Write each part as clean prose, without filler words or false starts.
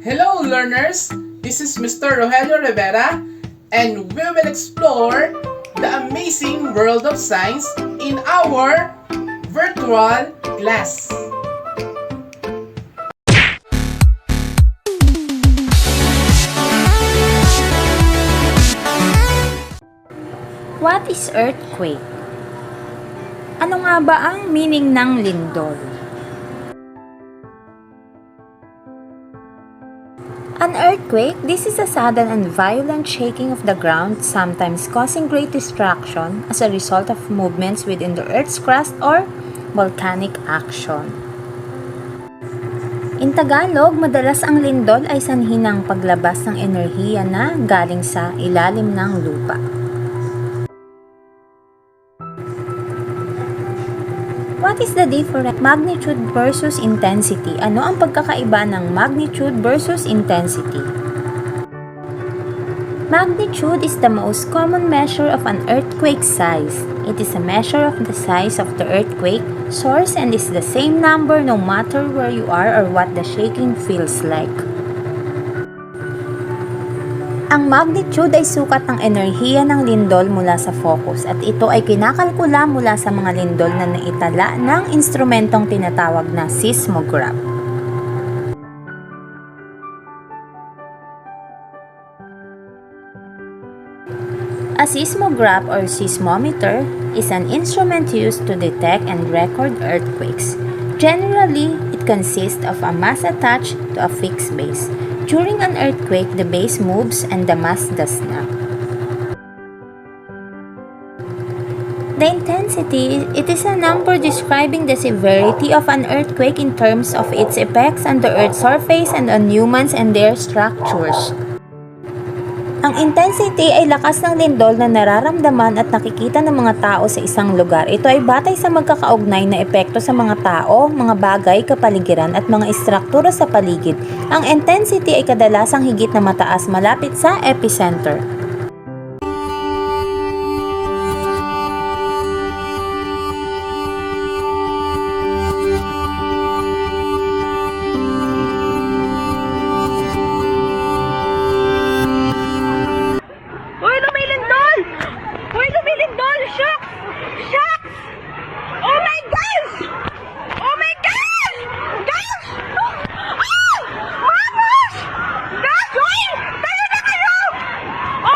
Hello learners, this is Mr. Rogelio Rivera and we will explore the amazing world of science in our virtual class. What is earthquake? Ano nga ba ang meaning ng lindol? An earthquake, this is a sudden and violent shaking of the ground, sometimes causing great destruction as a result of movements within the Earth's crust or volcanic action. In Tagalog, madalas ang lindol ay sanhi ng paglabas ng enerhiya na galing sa ilalim ng lupa. What is the difference? Magnitude versus intensity. Ano ang pagkakaiba ng magnitude versus intensity? Magnitude is the most common measure of an earthquake size. It is a measure of the size of the earthquake source and is the same number no matter where you are or what the shaking feels like. Ang magnitude ay sukat ng enerhiya ng lindol mula sa focus at ito ay kinakalkula mula sa mga lindol na naitala ng instrumentong tinatawag na seismograph. A seismograph or seismometer is an instrument used to detect and record earthquakes. Generally, it consists of a mass attached to a fixed base. During an earthquake, the base moves and the mass does not. The intensity, it is a number describing the severity of an earthquake in terms of its effects on the Earth's surface and on humans and their structures. Ang intensity ay lakas ng lindol na nararamdaman at nakikita ng mga tao sa isang lugar. Ito ay batay sa magkakaugnay na epekto sa mga tao, mga bagay, kapaligiran at mga istruktura sa paligid. Ang intensity ay kadalasang higit na mataas malapit sa epicenter. Oh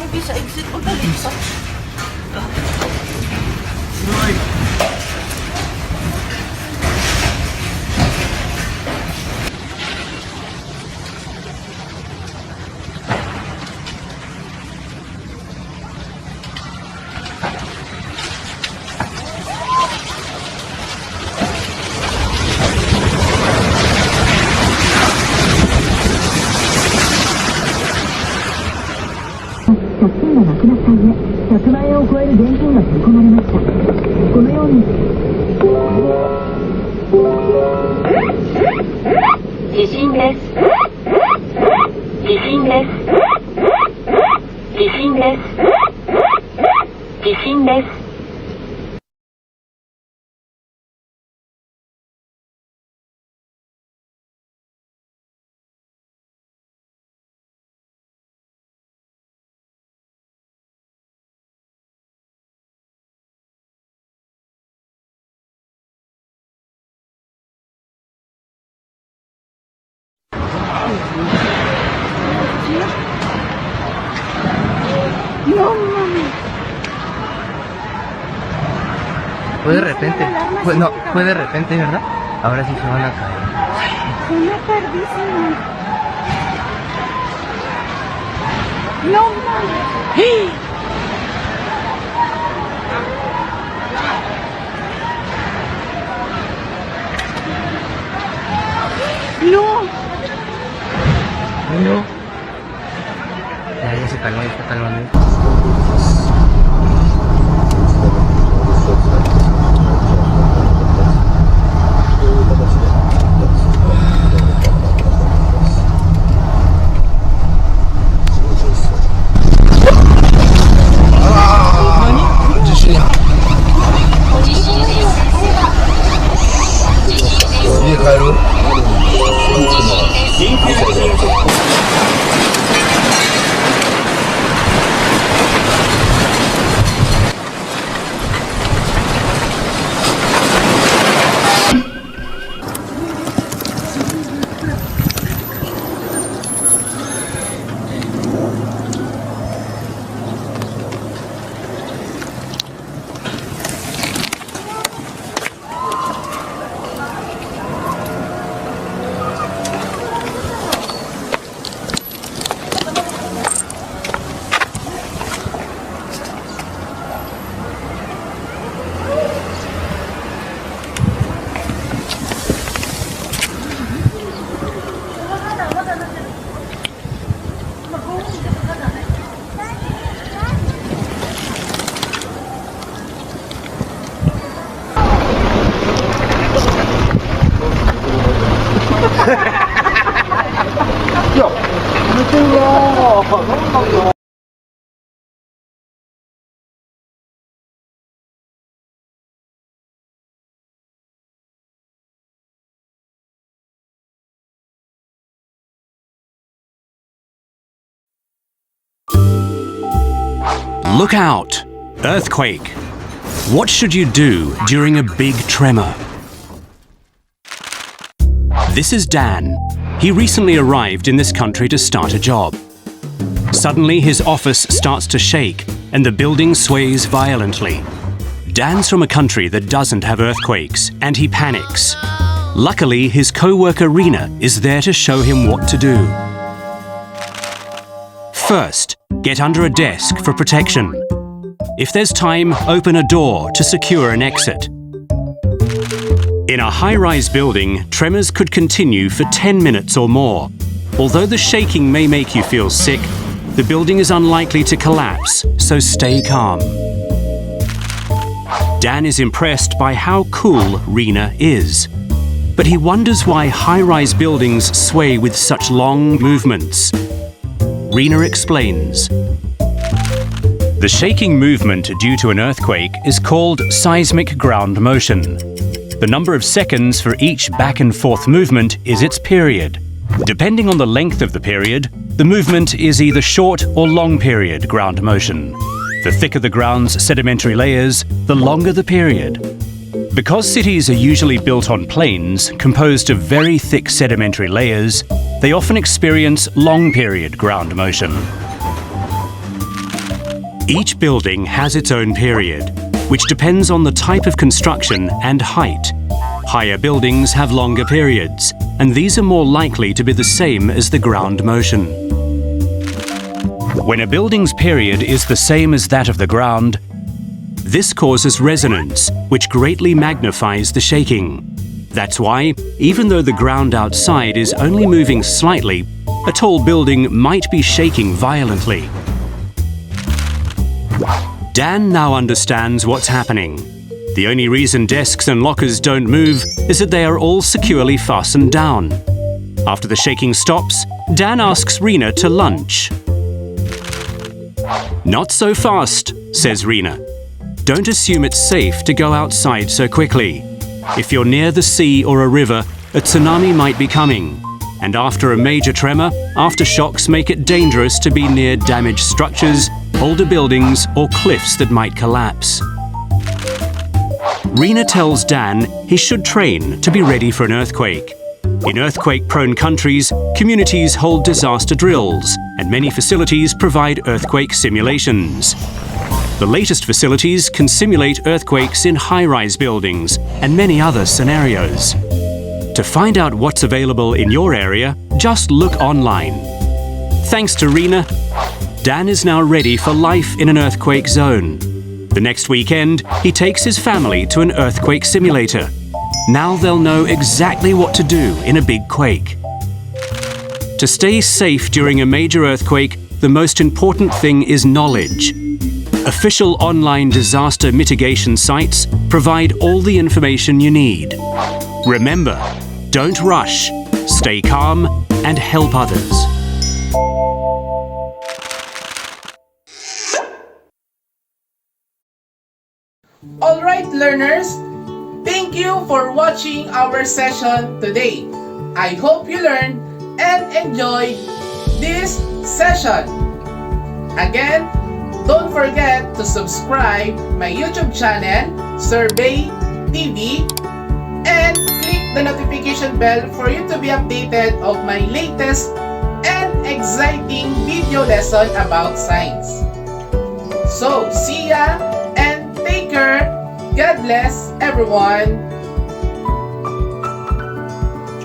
lagi sa exit o dali sa. Fue de repente, no, fue de repente, ¿verdad? Ahora sí se van a caer. Suena tardísimo. No mames. No. No. Ya se calmó, ya está calmando. Look out! Earthquake! What should you do during a big tremor? This is Dan. He recently arrived in this country to start a job. Suddenly his office starts to shake and the building sways violently. Dan's from a country that doesn't have earthquakes and he panics. Luckily, his co-worker Rena is there to show him what to do. First, get under a desk for protection. If there's time, open a door to secure an exit. In a high-rise building, tremors could continue for 10 minutes or more. Although the shaking may make you feel sick, the building is unlikely to collapse, so stay calm. Dan is impressed by how cool Rena is. But he wonders why high-rise buildings sway with such long movements. Rena explains. The shaking movement due to an earthquake is called seismic ground motion. The number of seconds for each back and forth movement is its period. Depending on the length of the period, the movement is either short or long period ground motion. The thicker the ground's sedimentary layers, the longer the period. Because cities are usually built on plains composed of very thick sedimentary layers, they often experience long period ground motion. Each building has its own period, which depends on the type of construction and height. Higher buildings have longer periods, and these are more likely to be the same as the ground motion. When a building's period is the same as that of the ground, this causes resonance, which greatly magnifies the shaking. That's why, even though the ground outside is only moving slightly, a tall building might be shaking violently. Dan now understands what's happening. The only reason desks and lockers don't move is that they are all securely fastened down. After the shaking stops, Dan asks Rena to lunch. "Not so fast," says Rena. "Don't assume it's safe to go outside so quickly. If you're near the sea or a river, a tsunami might be coming. And after a major tremor, aftershocks make it dangerous to be near damaged structures, older buildings, or cliffs that might collapse." Rena tells Dan he should train to be ready for an earthquake. In earthquake-prone countries, communities hold disaster drills, and many facilities provide earthquake simulations. The latest facilities can simulate earthquakes in high-rise buildings and many other scenarios. To find out what's available in your area, just look online. Thanks to Rena, Dan is now ready for life in an earthquake zone. The next weekend, he takes his family to an earthquake simulator. Now they'll know exactly what to do in a big quake. To stay safe during a major earthquake, the most important thing is knowledge. Official online disaster mitigation sites provide all the information you need. Remember, don't rush, stay calm, and help others. Alright learners, thank you for watching our session today. I hope you learned and enjoyed this session. Again, don't forget to subscribe my YouTube channel, Survey TV, and click the notification bell for you to be updated of my latest and exciting video lesson about science. So, see ya and take care. God bless everyone.